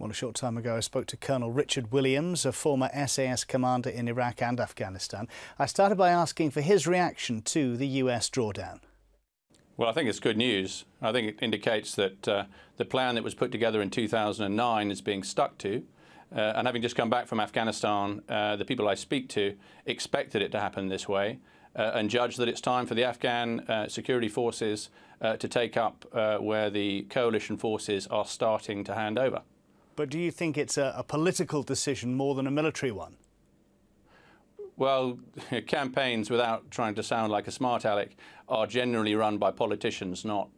Well, a short time ago, I spoke to Colonel Richard Williams, a former SAS Commander in Iraq and Afghanistan. I started by asking for his reaction to the US drawdown. Well, I think it's good news. I think it indicates that the plan that was put together in 2009 is being stuck to. And having just come back from Afghanistan, the people I speak to expected it to happen this way and judge that it's time for the Afghan security forces to take up where the coalition forces are starting to hand over. But do you think it's a political decision more than a military one? Well, campaigns, without trying to sound like a smart aleck, are generally run by politicians, not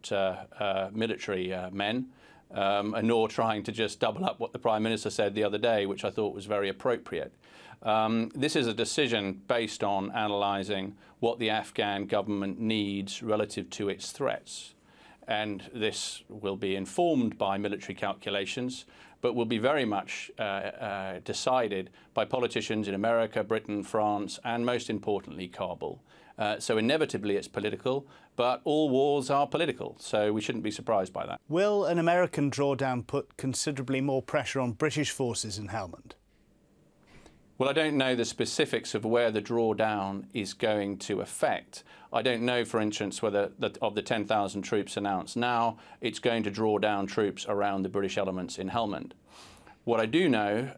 military men, and nor trying to just double up what the Prime Minister said the other day, which I thought was very appropriate. This is a decision based on analysing what the Afghan government needs relative to its threats. And this will be informed by military calculations, but will be very much decided by politicians in America, Britain, France, and most importantly, Kabul. So inevitably it's political, but all wars are political, so we shouldn't be surprised by that. Will an American drawdown put considerably more pressure on British forces in Helmand? Well, I don't know the specifics of where the drawdown is going to affect. I don't know, for instance, whether of the 10,000 troops announced now, it's going to draw down troops around the British elements in Helmand. What I do know,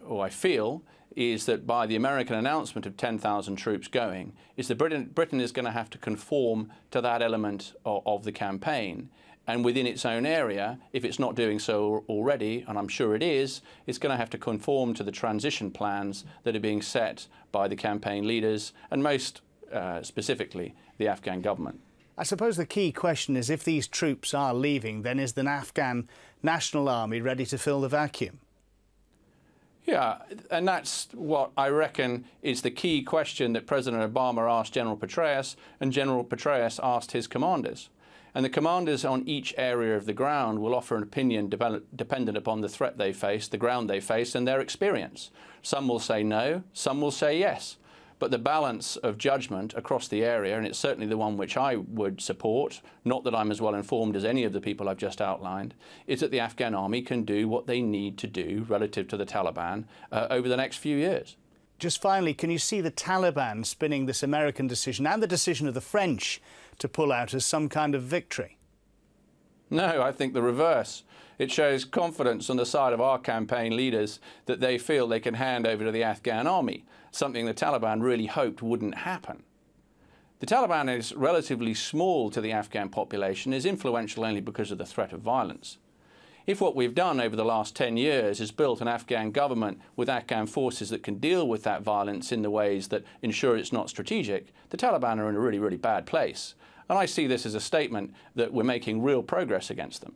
or I feel, is that by the American announcement of 10,000 troops going, is that Britain is going to have to conform to that element of the campaign. And within its own area, if it's not doing so already, and I'm sure it is, it's going to have to conform to the transition plans that are being set by the campaign leaders and most specifically the Afghan government. I suppose the key question is, if these troops are leaving, then is the Afghan National Army ready to fill the vacuum? Yeah, and that's what I reckon is the key question that President Obama asked General Petraeus, and General Petraeus asked his commanders. And the commanders on each area of the ground will offer an opinion dependent upon the threat they face, the ground they face, and their experience. Some will say no, some will say yes. But the balance of judgment across the area, and it's certainly the one which I would support, not that I'm as well informed as any of the people I've just outlined, is that the Afghan army can do what they need to do relative to the Taliban over the next few years. Just finally, can you see the Taliban spinning this American decision and the decision of the French to pull out as some kind of victory? No, I think the reverse. It shows confidence on the side of our campaign leaders that they feel they can hand over to the Afghan army, something the Taliban really hoped wouldn't happen. The Taliban is relatively small to the Afghan population, is influential only because of the threat of violence. If what we've done over the last 10 years is built an Afghan government with Afghan forces that can deal with that violence in the ways that ensure it's not strategic, the Taliban are in a really, really bad place. And I see this as a statement that we're making real progress against them.